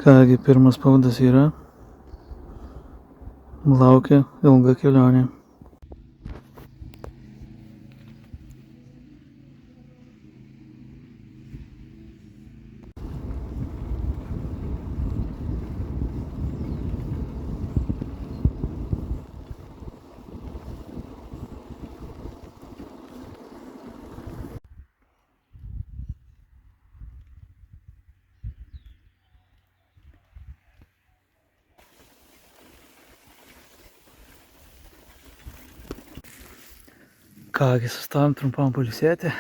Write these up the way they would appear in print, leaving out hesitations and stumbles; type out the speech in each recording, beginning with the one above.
Kągi, pirmas paudas yra. Laukia ilga kelionė. Kągi, sustojom trumpam pailsėti.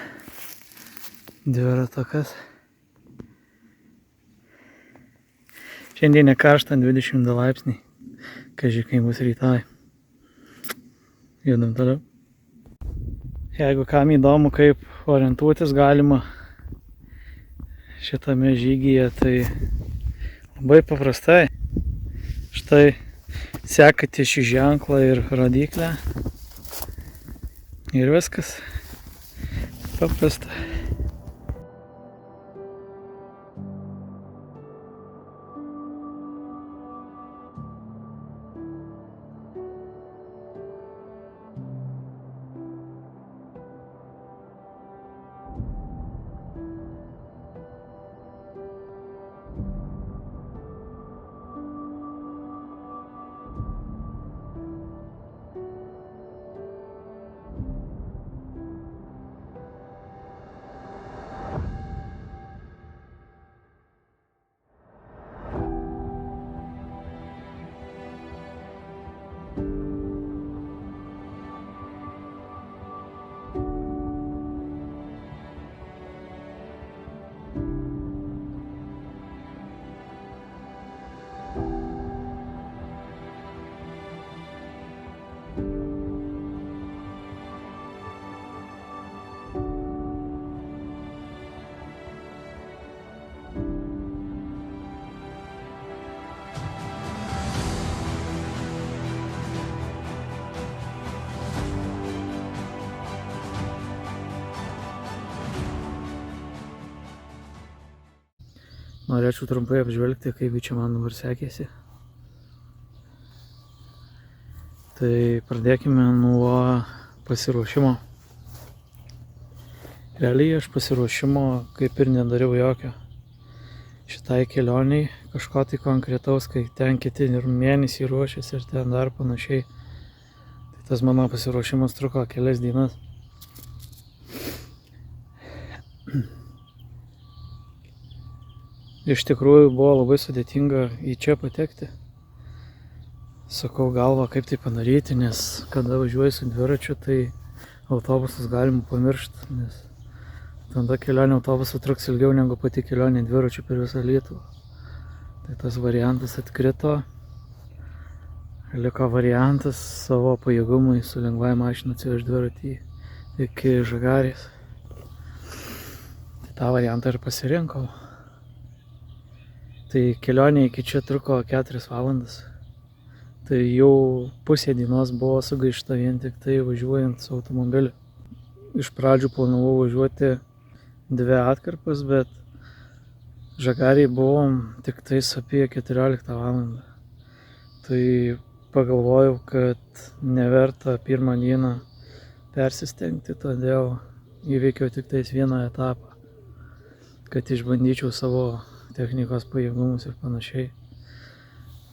Dvirato takas. Šiandien nekaršta, 22 laipsniai. Kaži, kai bus rytoj. Judam toliau. Jeigu kam įdomu, kaip orientuotis galima šitame žygyje, tai labai paprastai. Štai sekate šį ženklą ir rodyklę. Ir viskas. Paprasta. Norėčiau trumpai apžvelgti, kaip čia man dabar sekėsi. Tai pradėkime nuo pasiruošimo. Realiai aš pasiruošimo kaip ir nedariau jokio. Šitai kelioniai kažko tai konkretaus, kai ten kiti ir mėnesį ruošiasi ir ten dar panašiai. Tai tas mano pasiruošimas truko kelias dienas. Iš tikrųjų buvo labai sudėtinga į čia patekti. Sakau galvą, kaip tai padaryti, nes kada važiuoju su dviračiu, tai autobusus galima pamiršti, nes tada kelionė autobusu truks ilgiau negu pati kelionė dviračiu per visą Lietuvą. Tai tas variantas atkrito. Liko variantas savo pajėgumui su lengvąja mašina atsivežti dviratį iki Žagarės. Tai tą variantą ir pasirinkau. Tai kelionė iki čia truko 4 valandas. Tai jau pusė dienos buvo sugaišta vien tik tai važiuojant su automobiliu. Iš pradžių planavau važiuoti 2 atkarpas, bet Žagarėj buvom tik tais apie 14 valandą. Tai pagalvojau, kad neverta pirmą dieną persistengti, todėl įveikiau tik tais vieną etapą, kad išbandyčiau savo technikos pajėgumus ir panašiai.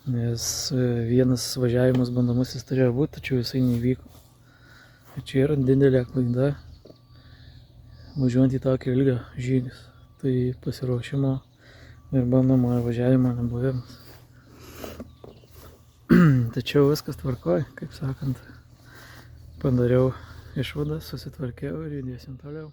Nes vienas važiavimas bandomasis turėjo būti, tačiau jisai nevyko. Čia yra didelė klaida važiuojant į tokio ilgio žygius. Tai pasiruošimo ir bandomojo važiavimo nebuvimas. Tačiau viskas tvarkoj, kaip sakant. Padariau išvadą, susitvarkiau ir judėsim toliau.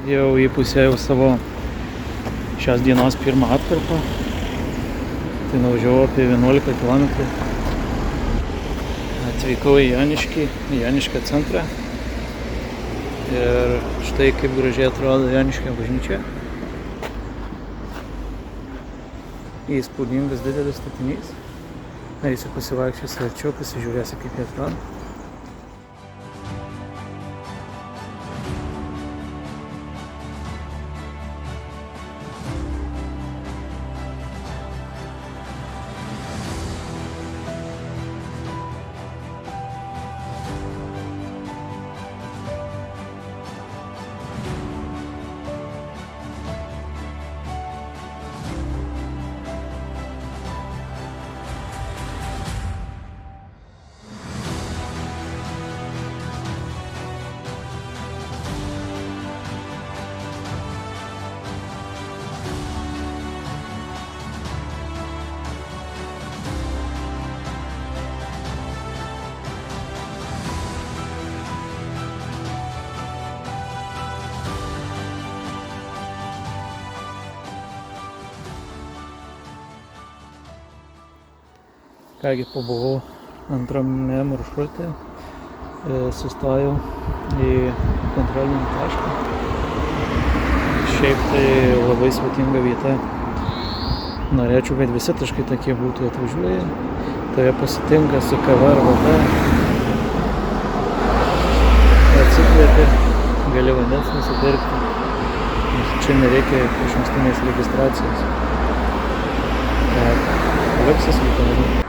Jau įpusėjau savo šios dienos pirmą atkarpą. Tai nuvažiavau apie 11 km. Atvykau į Joniškio centrą. Ir štai kaip gražiai atrodo Joniškio bažnyčia. Įspūdingas didelis statinys. Eisiu pasivaikščiosiu arčiau, pasižiūrėsiu kaip jie atrodo. Kągi, pabuvau antrame maršrute, sustojau į kontrolinį tašką. Šiaip tai labai svetinga vieta. Norėčiau, kad visi taškai tokie būtų. Atvažiuoja, tave pasitinka su kava arba ta. Atsikvėpi, gali vandens nusipirkti. Čia nereikia išankstinės registracijos. Liuksas vyko.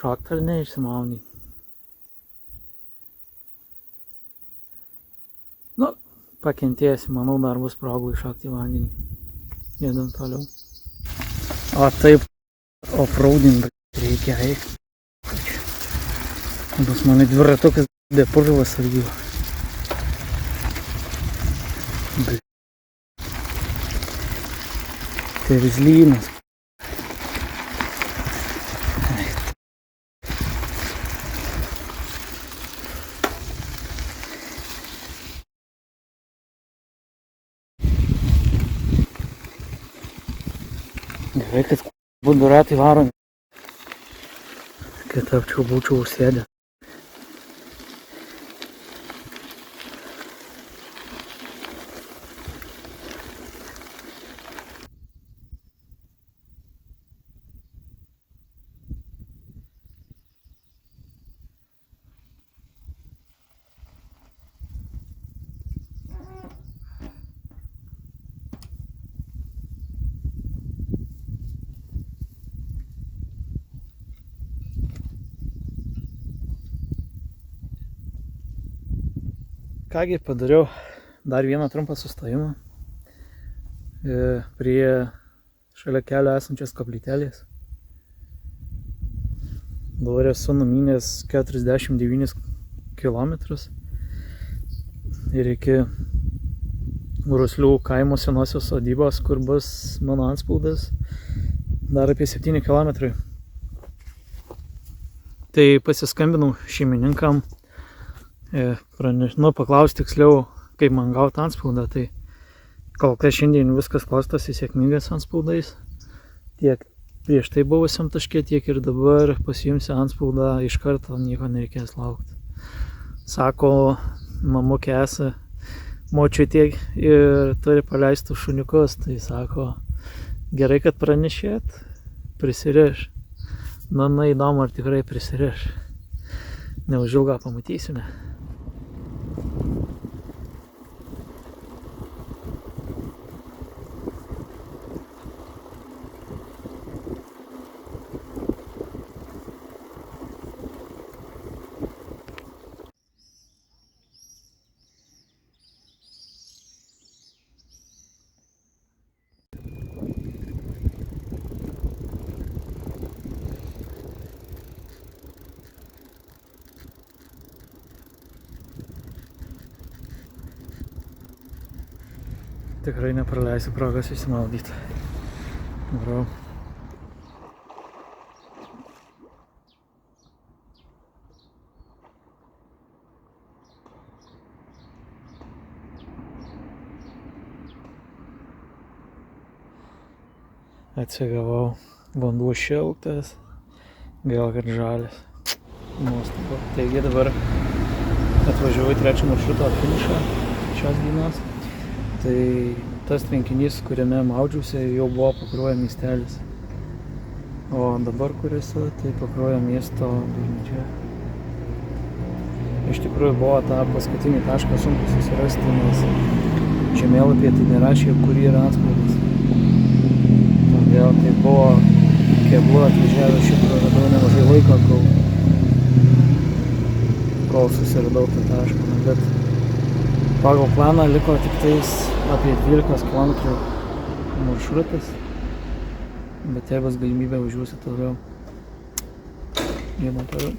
Šakteli neišsimauni. Nu, pakentėsi, manau, dar bus progų iššokti į vandenį. Jėdam toliau. O taip, offroading reikia eiti. Pas mane dviratukas depurvas sargyva. Tai rizlynas. Gerai, kad būtų ratai varomi, kad būčiau užsėdę. Kągi, padariau dar vieną trumpą sustojimą prie šalia kelio esančios koplytelės. Dabar esu numynęs 49 km ir iki Ruslių kaimo senosios sodybos, kur bus mano antspaudas, dar apie 7 km. Tai pasiskambinau šeimininkam, paklausti tiksliau, kaip man gauti antspaudą. Tai Kol kas šiandien viskas klostosi sėkmingas antspaudais. Tiek prieš tai buvusiam taške, tiek ir dabar pasiimsi antspaudą, iš karto nieko nereikės laukti. Sako, mamukė esa močiutė ir turi paleistų šuniukus, tai sako, gerai, kad pranešėt, prisiriš. Na, įdomu, ar tikrai prisiriš. Neužilgą pamatysime. Tikrai nepraleisiu progos išsimaudyti. Varau. Atsigavau. Vanduo šiltas. Gal kad žalias. Nuostabu. Taigi dabar atvažiavau į trečią maršruto finišą šios dienos. Tai tas tvenkinys, kuriame maudžiausi, jau buvo Pakruojo miestelis. O dabar, kur esu, tai Pakruojo miesto bažnyčia. Iš tikrųjų buvo tą paskutinį tašką sunku susirasti, nes žemėlapyje tai nerašė, kur yra antspaudas. Todėl tai buvo keblu atvažiavęs, šiaip praradau nemažai laiko, kol susiradau tą tašką. Bet pagal planą liko tik tais apie 12 km maršrutas, bet jei bus galimybė važiuosiu toliau. Judam toliau.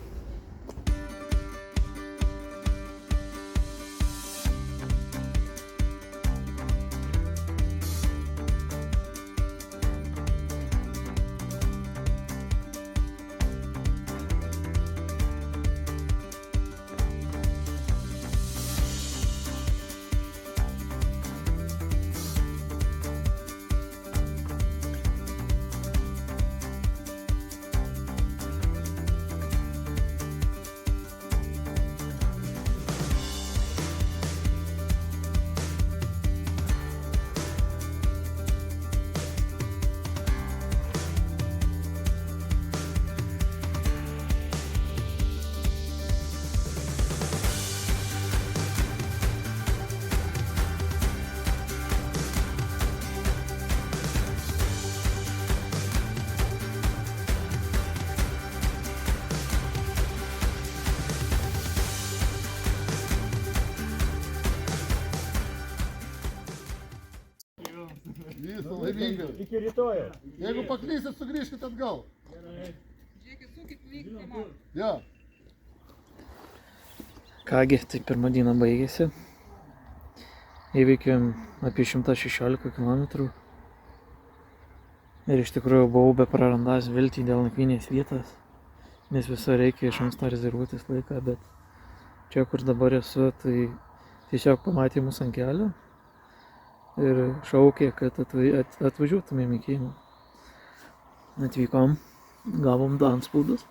Viso, laimingas. Iki rytojo. Jeigu paklysit, sugrįžkit atgal. Žiūrėkit, sukit lygti man. Ja. Kągi, tai pirma diena baigėsi. Įveikėm apie 116 km. Ir iš tikrųjų buvau be prarandas viltį dėl nakvynės vietos, nes visą reikia iš anksto rezervuotis laiką, bet čia, kur dabar esu, tai tiesiog pamatė mus ant kelio ir šaukė, kad atvažiuotumėm į Kėnų. Atvykom, gavom du antspaudus.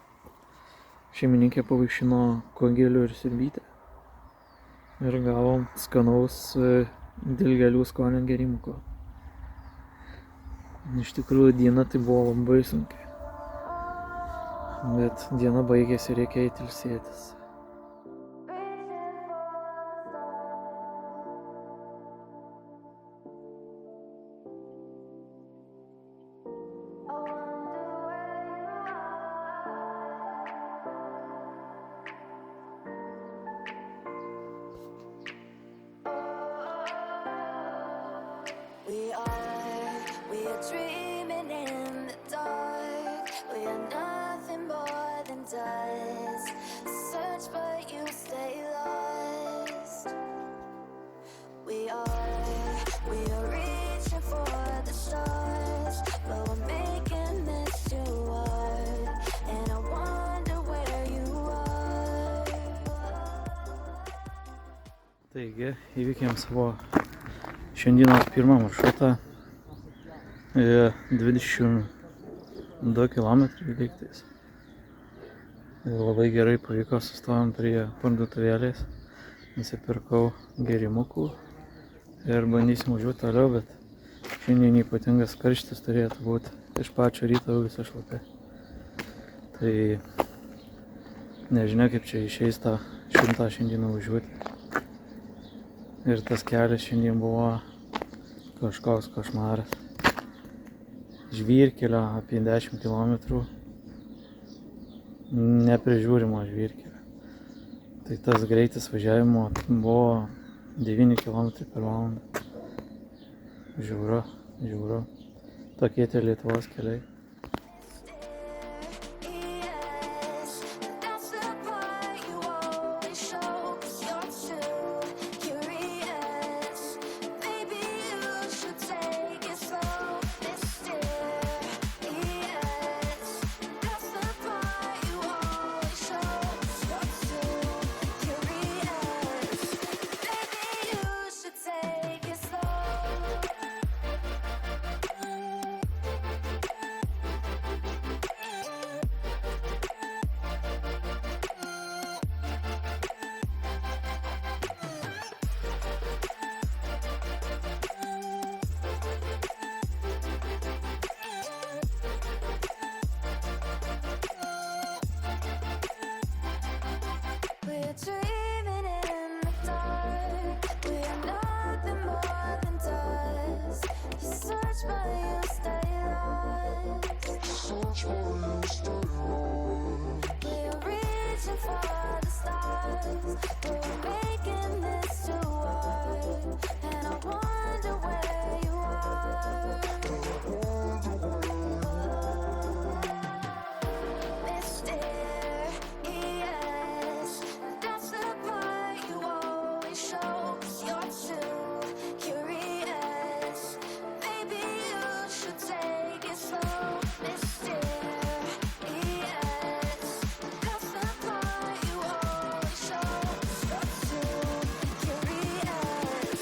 Šeimininkė pavaišino kongelių ir sirbytę. Ir gavom skanaus dilgėlių skonio gerimuko. Iš tikrųjų, diena tai buvo labai sunkiai. Bet diena baigėsi, reikia eiti ilsėtis. We are dreaming in the dark. We are nothing more than dust. Search but you stay lost. We are reaching for the stars, but we're making this too hard. And I wonder where you are. Taigi, įveikėm savo Šiandienos pirmą maršrutą 22 km lygtais. Labai gerai pavyko, sustojom prie parduotuvėlės, nusipirkau gerimukų ir bandysim važiuoti toliau, bet šiandien ypatingas karštis turėtų būti, iš pačio ryto visą šlapę. Tai nežinia, kaip čia išeis tą 100 šiandieną važiuoti. Ir tas kelias šiandien buvo kažkoks košmaras. Žvyrkelio apie 10 km, neprižiūrimo žvyrkelio. Tai tas greitis važiavimo buvo 9 km per valandą. Žiauru, žiauru. Tokie tie Lietuvos keliai. We're dreaming in the dark. We are nothing more than dust. You search but you stay lost. We are reaching for the stars. We're making this too hard. And I wonder where you are. Mysterious. That's the part you always show. 'Cause you're too curious. Maybe you should take it slow. Mysterious. That's the part you always show. 'Cause you're too curious.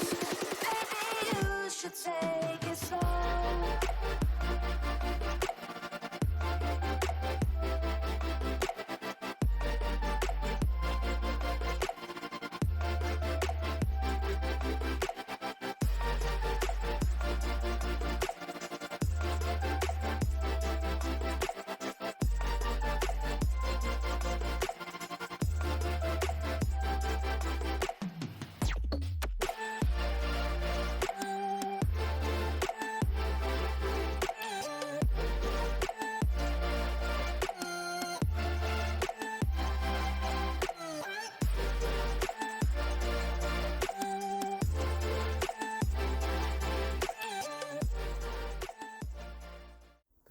Maybe you should take it slow.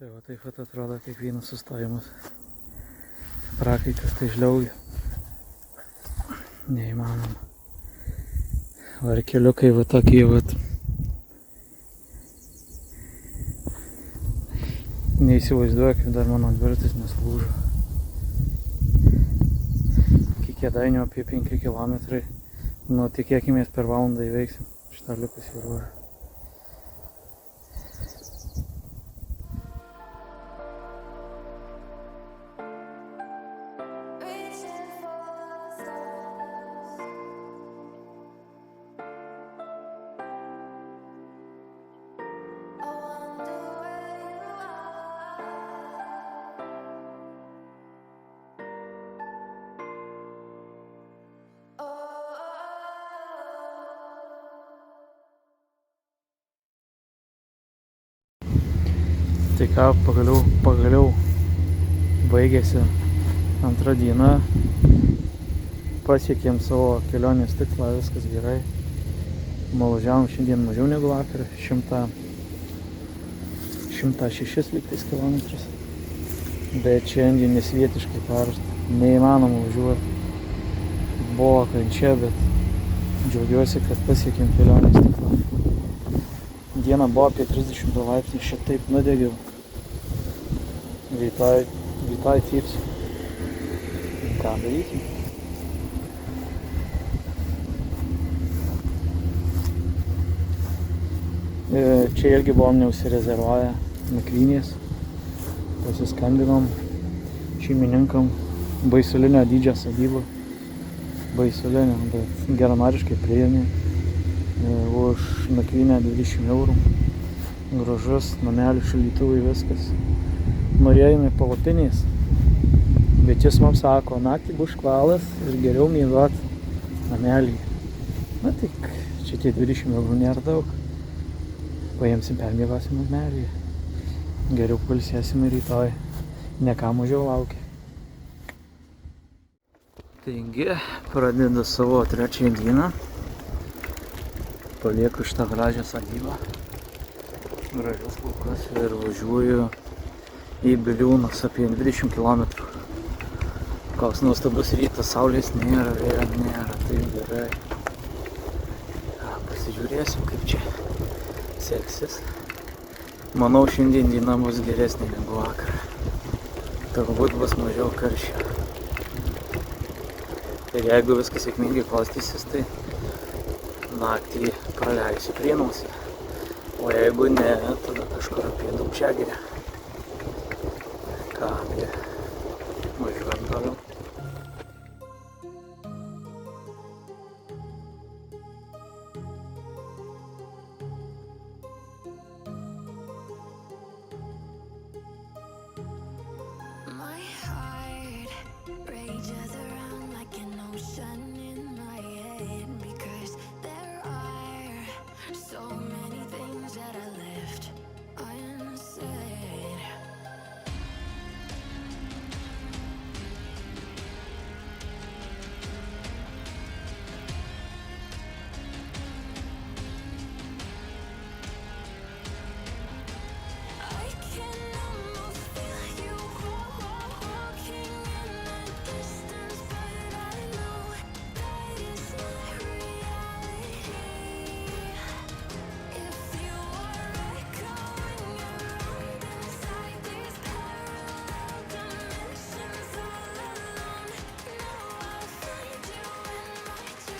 Tai va, taip pat atrodo kiekvienas sustojimas. Prakaitas tai žliaugia. Neįmanoma. Va ir keliukai va tokie va. Neįsivaizduoju, kaip dar mano dviratis neslūžo. Iki Kėdainių apie 5 km. Nu, tikėkimės per valandą įveiksim šitą likusį ruožą. Reaching for the stars. I wonder where you are. Oh. Tai ką, pagaliau baigėsi antra diena. Pasiekėm savo kelionės tikslą, viskas gerai. Nuvažiavom šiandien mažiau negu vakar, 106 lygtais kilometrus. Bet šiandien nesvietiškai karšta, neįmanoma važiuoti. Buvo kančia, bet džiaugiuosi, kad pasiekėm kelionės tikslą. Diena buvo apie 30 laipsnių, šitaip nudegiau. Rytoj cypsiu. Ką daryti? Čia irgi buvom neužsirezervavę nakvynės. Pasiskambinom šeimininkam. Baisulinio dydžio sodyba. Baisulinio, bet geranoriškai priėmė. Už nakvynę 20 eurų. Gražus namelis, šaldytuvai, viskas. Norėjome palapinės, bet jis mums sako, naktį bus škvalas ir geriau miegot namelį. Na tik, čia tie 20 eurų nėra daug. Paimsim, permiegosim namelį. Geriau pailsėsim rytoj. Ne ką mažiau laukia. Taigi, pradedu savo trečiąją dieną. Palieku šitą gražią sodybą. Gražius laukus ir važiuoju į Biliūnus apie 20 km. Koks nuostabus rytas, saulės nėra, vėjo nėra, tai gerai. Pasižiūrėsim, kaip čia seksis. Manau, šiandien diena bus geresnė negu vakar. Turbūt bus mažiau karščio. Ir jeigu viskas sėkmingai klostysis, tai naktį praleisiu Prienuose. O jeigu ne, tada kažkur apie Daugčiagirę. Kągi, važiuojam toliau. My heart rages around like an ocean in my head because there are so many things that I left unsaid. I can almost feel you walking in the distance, but I know that is not reality. If you are echoing around inside these parallel dimensions all alone, know I'll find you in my dreams.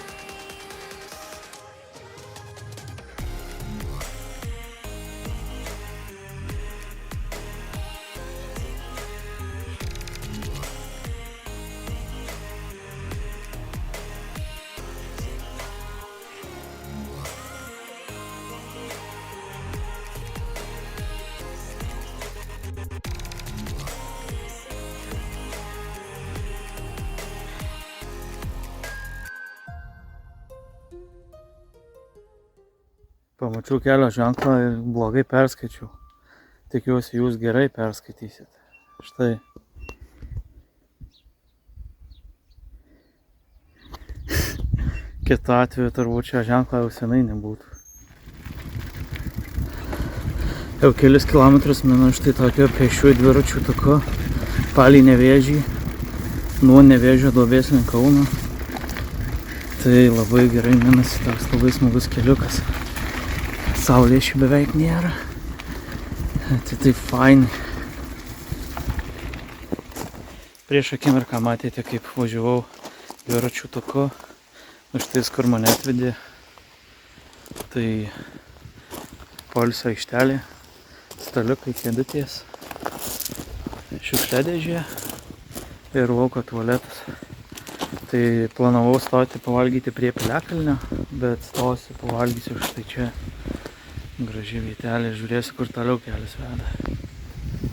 Pamačiau kelio ženklą ir blogai perskaičiau. Tikiuosi, jūs gerai perskaitysit. Štai. Kitu atveju turbūt šio ženklo jau senai nebūtų. Jau kelis kilometrus minu štai tokio pėsčiųjų dviračių taku palei Nevėžį, nuo Nevėžio duobės link Kauno. Tai labai gerai minasi, toks labai smagus keliukas. Saulės čia beveik nėra. Tai taip fainai. Prieš akimirką matėte, kaip važiavau dviračių taku. Štai kur mane atvedė. Tai poilsio aikštelė. Staliukai, kėdutės. Šiukšliadėžė ir lauko tualetas. Tai planavau stoti pavalgyti prie Piliakalnio, bet stosiu, pavalgysiu štai čia. Graži vietelė, žiūrėsiu, kur toliau kelias veda.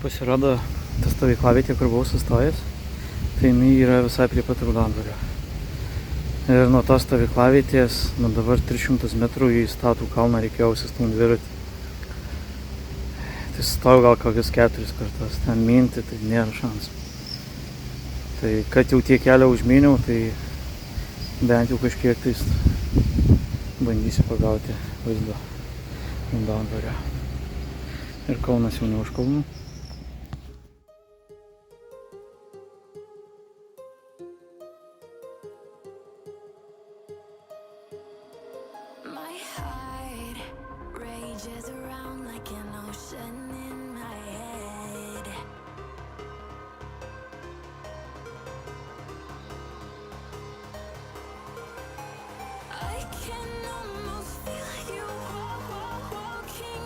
Pasirodo, ta stovyklavietė, kur buvau sustojęs, tai jinai yra visai prie pat Raudondvario. Ir nuo tos stovyklavietės, nuo dabar 300 metrų į Statų kalną reikėjo užsistumti dviratį. Tai sustojau gal kokius 4 kartus, ten minti, tai nėra šansų. Tai kad jau tiek kelią užmyniau, tai bent jau kažkiek tais bandysiu pagauti vaizdo Raudondvario. Ir Kaunas jau ne už Kaunų. My heart rages around like an ocean in my head. I can almost feel you walking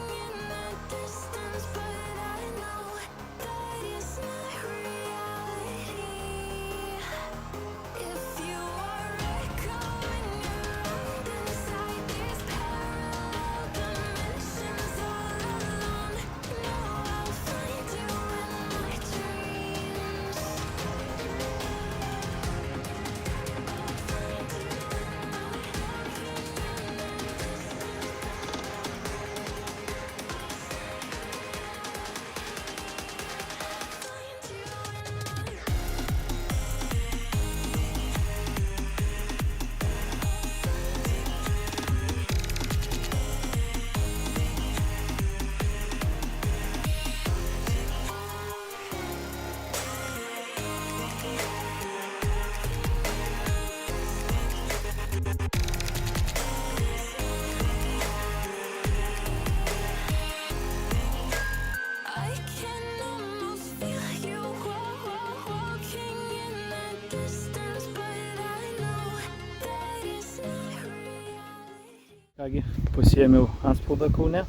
Kągi, pasiėmiau antspaudą Kaune.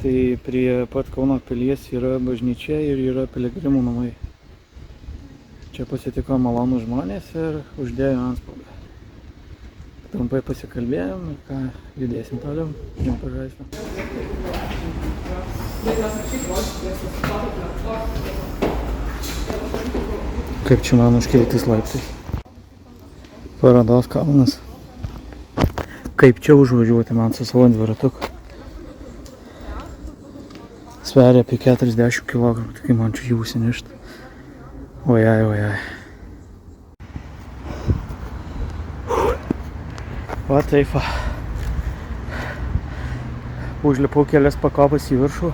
Tai prie pat Kauno pilies yra bažnyčia ir yra piligrimų namai. Čia pasitiko malonų žmonės ir uždėjo antspaudą. Trumpai pasikalbėjom ir ką, judėsim toliau. Jum Pažaislio. Kaip čia man užkiltis laiptais. Parodos kalnas. Kaip čia užvažiuoti man su savo dviratuku. Sveria apie 40 kg, tai kaip man čia jų užsinešti. Ojai, ojai. Va taip va. Užlipau kelias pakopas į viršų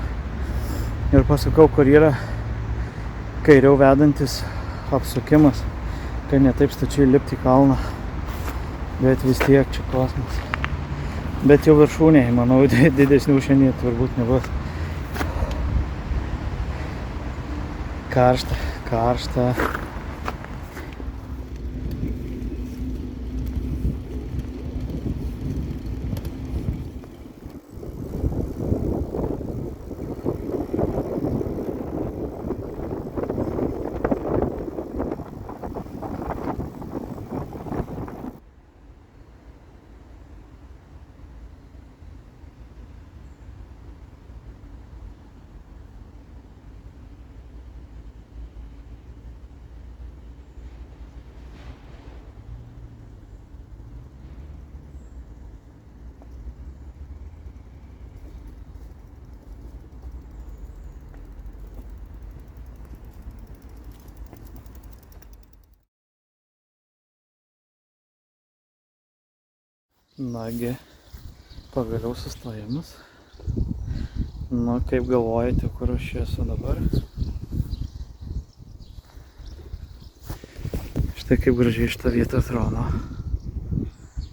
ir pasakau, kur yra kairiau vedantis apsukimas, kad ne taip stačiai lipti į kalną. Bet vis tiek čia kosmos. Bet jau viršūnėje, manau, didesnių šiandien turbūt nebus. Karšta, karšta. Nagi, pagaliau sustojimas. Nu, kaip galvojate, kur aš esu dabar? Štai kaip gražiai šitą vietą atrodo.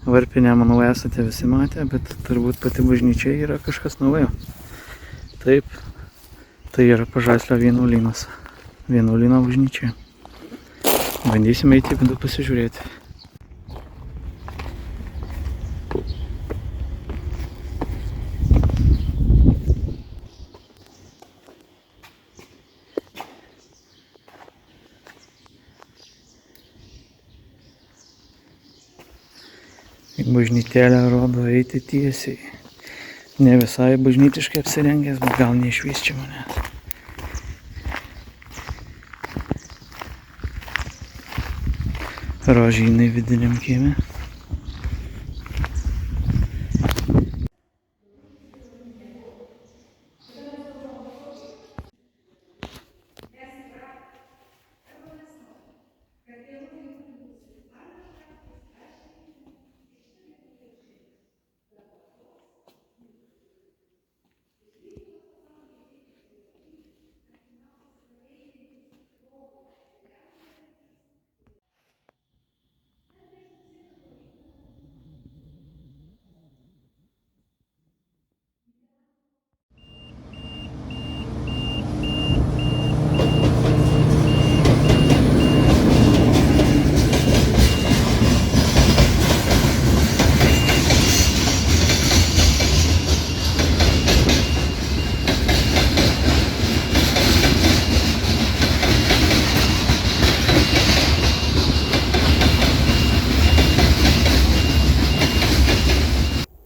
Varpinę, manau, esate visi matę, bet turbūt pati bažnyčia yra kažkas naujo. Taip, tai yra Pažaislio vienuolynas. Vienuolyno bažnyčia. Bandysime eiti į vidų pasižiūrėti. Bažnytėlę rodo eiti tiesiai. Ne visai bažnytiškai apsirengęs, bet gal neišvys čia manęs. Rožynai vidiniam kieme.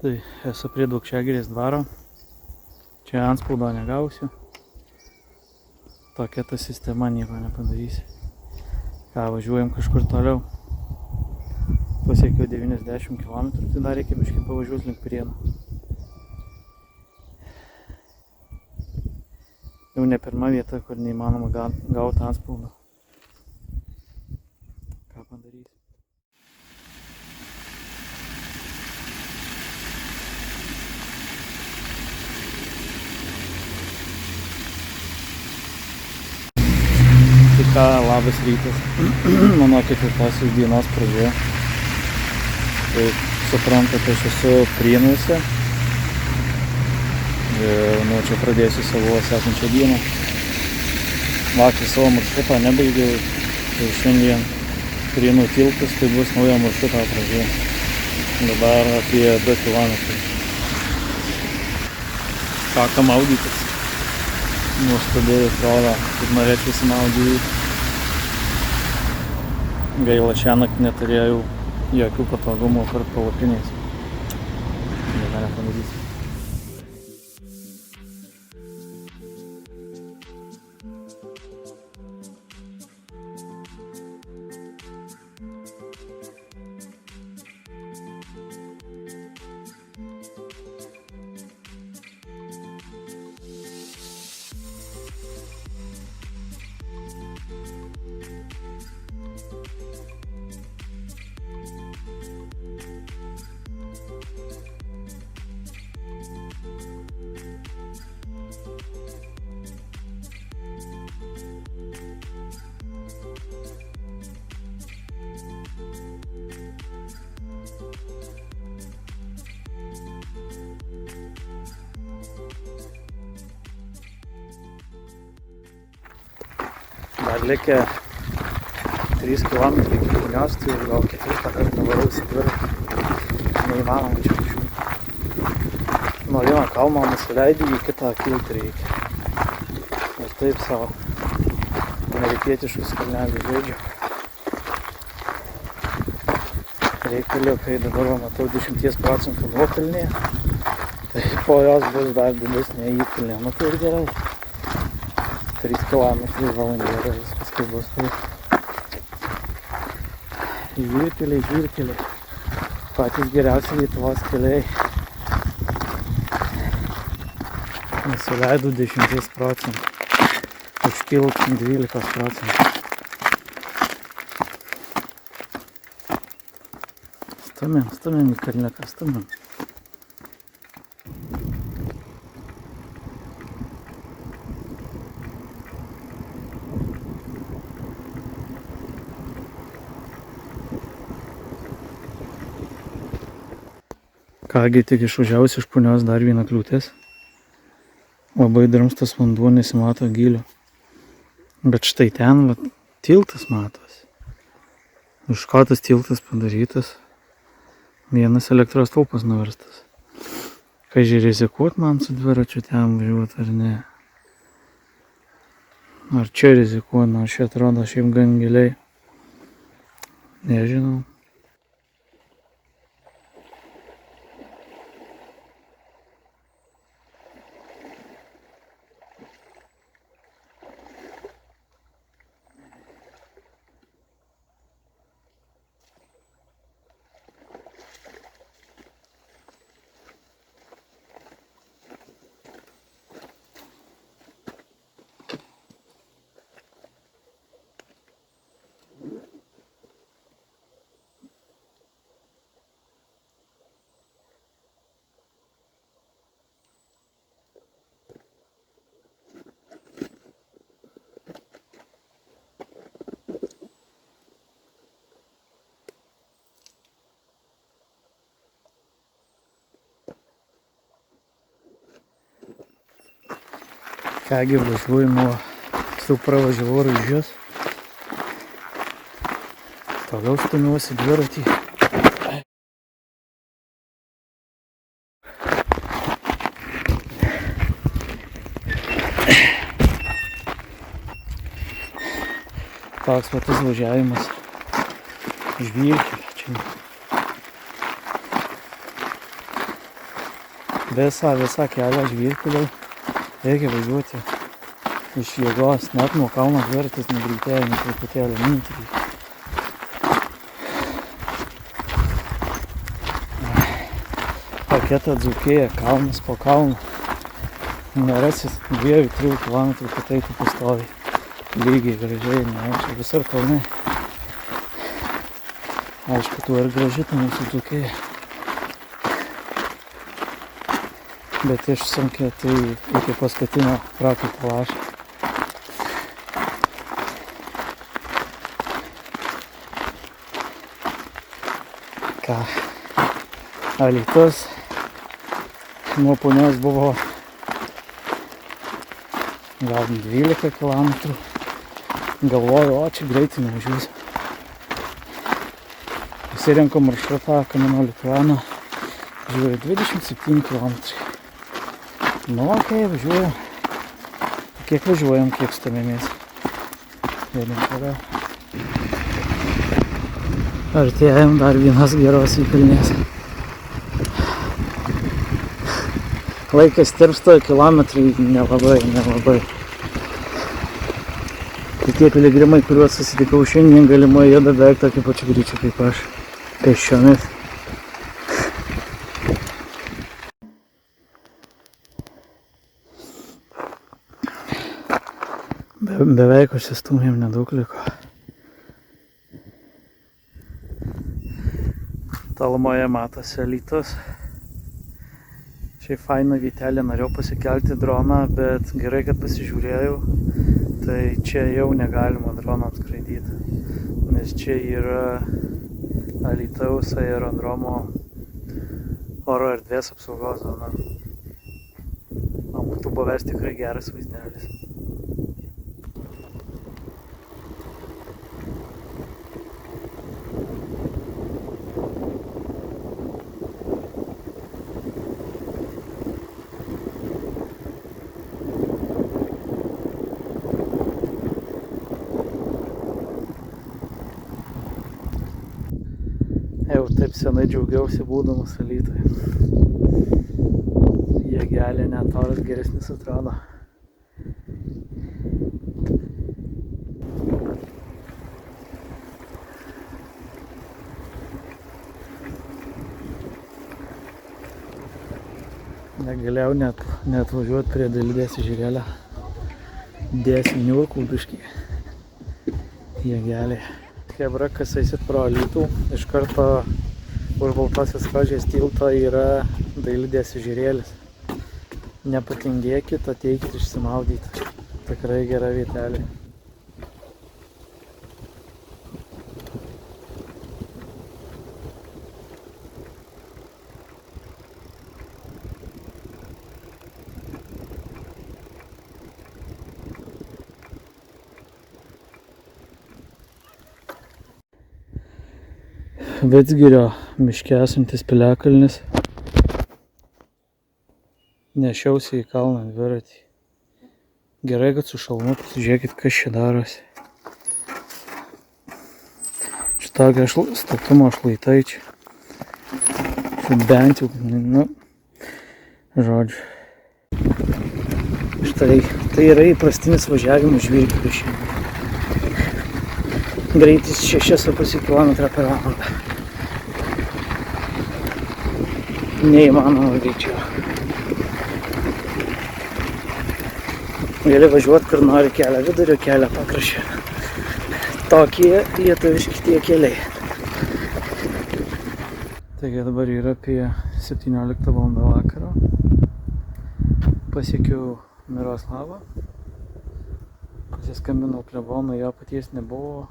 Tai esu prie Daukšiagirės dvaro. Čia antspaudo negausiu. Tokia ta sistema, nieko nepadarysi. Ką, važiuojam kažkur toliau. Pasiekiau 90 km, tai dar reikia biškį pavažiuoti link Prienų. Jau ne pirma vieta, kur neįmanoma gauti antspaudą. Ką padarysi? Ką, labas rytas. Mano ketvirtosios dienos pradžia. Tai suprantate, aš esu Prienuose. Ir čia pradėsiu savo sekančią dieną. Vakar savo maršrutą nebaigiau. Tai šiandien Prienų tiltas, tai bus naujo maršruto pradžia. Dabar apie 2 km. Ką maudytis. Nuostabiai atrodo, kaip norėčiau įsimaudyti. Gaila, šiąnakt neturėjau jokių patogumų per palapiniais. Nieko nepadarysiu. Dar likę 3 km iki punios, tai gal 4 kartą varausi dviratį. Neįmanoma čia važiuoti. Nuo vieno kalno nusileidi, į kitą kilti reikia. Ir taip savo amerikietiškus kalnelius žaidžiu. Reikaliukai dabar matau 10% nuokalnėje, tai po jos bus dar didesnė įkalnė. Nu tai ir gerai. 3 km valandėlė, viskas kaip bus. Žvyrkeliai. Patys geriausi Lietuvos keliai. Nusileidau 10%. Užkilt 12%. Stumėm į kalniuką, stumėm. Kągi, tik išvažiavus iš punios dar viena kliūtis. Labai drumstas vanduo, nesimato gylio. Bet štai ten va, tiltas matosi. Iš ko tas tiltas padarytas? Vienas elektros stulpas nuverstas. Kaži rizikuot man su dviračiu ten važiuot ar ne? Ar čia rizikuot, nors čia atrodo šiaip gan giliai. Nežinau. Kągi, važiuoju su pravažiavau Raižius. Toliau stumiuosi dviratį. Toks va tas važiavimas žvyrkelio čia. Visą kelią žvyrkelio reikia važiuoti iš jėgos, net nuo kalno dviratis negreitėja, net truputėlį minti. Paketą Dzūkija, kalnas po kalno. Nerasis 2-3 km, kad eitų pastoviai. Lygiai, gražiai, ne, čia visur kalnai. Aišku, tu ir graži ta mūsų Dzūkija. Bet išsunkė tai iki paskutinio prakaito lašo. Ką, Alytus nuo Punios buvo gal 12 km. Galvoju, o čia greitai nuvažiuosiu. Pasirenku maršrutą Kamino Lituano, žiūriu 27 km. Nu, okei, važiuojam. Kiek važiuojam, kiek stumėmės. Vėlim toliau. Artėjam dar vienas geros įkalnės. Laikas tirpsta, kilometrai nelabai. Tai tie piligrimai, kuriuos susitikau šiandien, galimai juda beveik tokiu pačiu greičiu kaip aš, pėsčiomis. Beveik užsistūmėm, nedaug liko. Tolumoje matosi Alytus. Šiaip faina vietelė, norėjau pasikelti droną, bet gerai, kad pasižiūrėjau. Tai čia jau negalima dronams skraidyti, nes čia yra Alytaus aerodromo oro erdvės apsaugos zona. Man būtų buvęs tikrai geras vaizdelis. Jau taip senai džiaugiausi būdamas Alytuje. Jėgelė net oras geresnis atrodo. Negalėjau net važiuoti prie Dailidės ežerėlio. Dėsnių biškį. Jėgelė. Chebra, kas eisit pro Alytų, iš karto už Baltosios Rožės tilto yra Dailidės ežerėlis. Nepatingėkit, ateikit išsimaudyti. Tikrai gera vietelė. Vidzgirio miške esantis piliakalnis. Nešiausi į kalną dviratį. Gerai, kad su šalmu, pasižiūrėkit, kas čia darosi. Šitokia statumo šlaitai čia. Bent jau, nu, žodžiu. Štai, tai yra įprastinis važiavimas žvyrkeliu šiandien. Greitis 6,5 km per valandą. Neįmanoma greičiau. Gali važiuoti, kur nori, kelią vidurio, kelią pakraščio. Tokie lietuviški tie keliai. Taigi dabar yra apie 17 val. Vakaro. Pasiekiau Miroslavą. Pasiskambinau klebonui, jo paties nebuvo.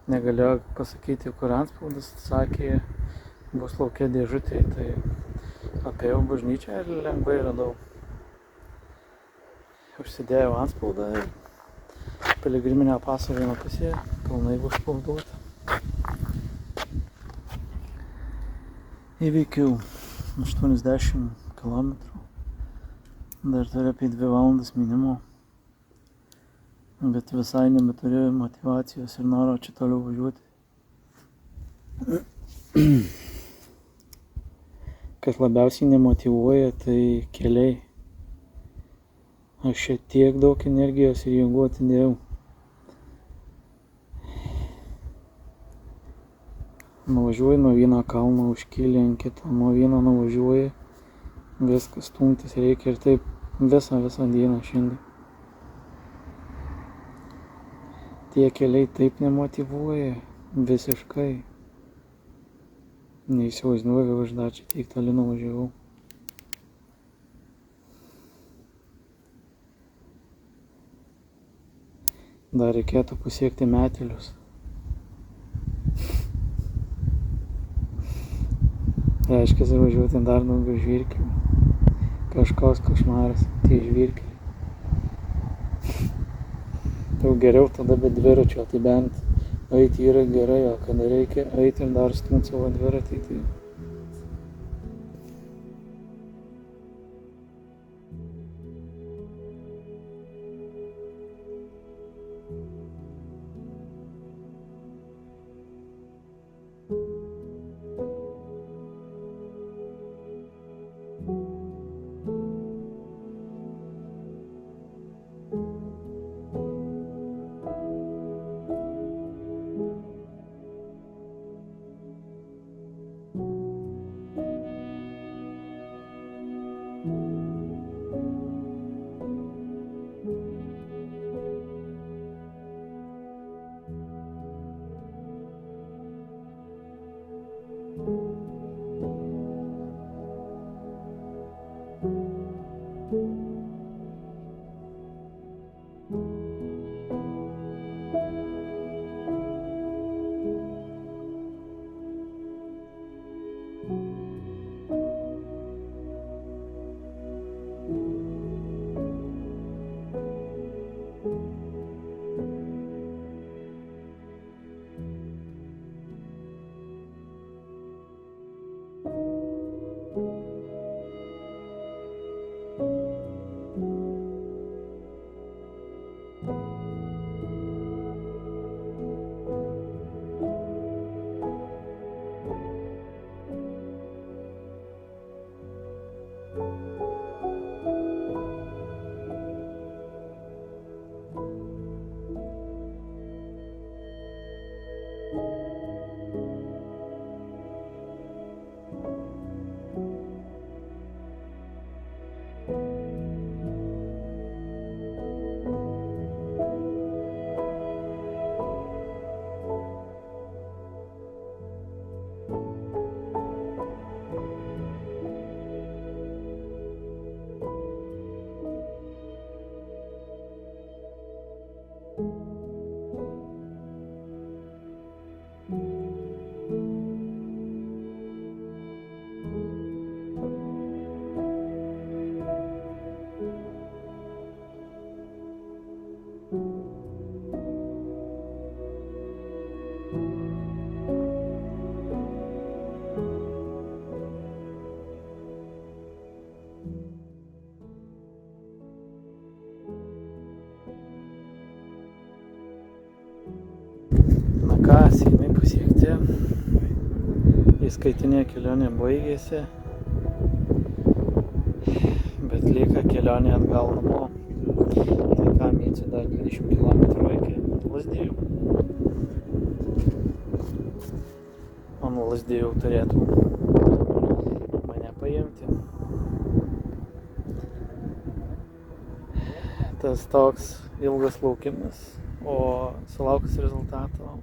Negalėjo pasakyti, kur antspaudas, sakė, bus lauke dėžutėje. Tai apėjau bažnyčią ir lengvai radau. Užsidėjau antspaudą ir piligriminę pasą vieną pusėje, pilnai užspauduota. Įveikiau 80 km. Dar turiu apie 2 valandas minimo. Bet visai nebeturiu motyvacijos ir noro čia toliau važiuoti. Kas labiausiai nemotyvuoja, tai keliai. Aš čia tiek daug energijos ir jėgų atidėjau. Nuvažiuoju nuo vieno kalno, užkyli ant kito, nuo vieno nuvažiuoju, viskas stumtis reikia ir taip visą dieną šiandien. Tie keliai taip nemotyvuoja visiškai. Neįsivaizduoju, aš dar čia tiek toli nuvažiavau. Dar reikėtų pasiekti Metelius. Reiškia, važiuoti dar daugiau žvyrkelių. Kažkoks košmaras, tie žvyrkeliai. Jau geriau tada be dviračio, tai bent eiti yra gerai, o kada reikia eiti ir dar stumti savo dviratį, tai Na ką, Seimai pasiekti, įskaitinė kelionė baigėsi, bet lieka kelionė atgal namo. Tai ką, mėtsiu dar 20 km iki Lazdijų. O nuo Lazdijų turėtų mane paimti. Tas toks ilgas laukimas, o sulaukus rezultato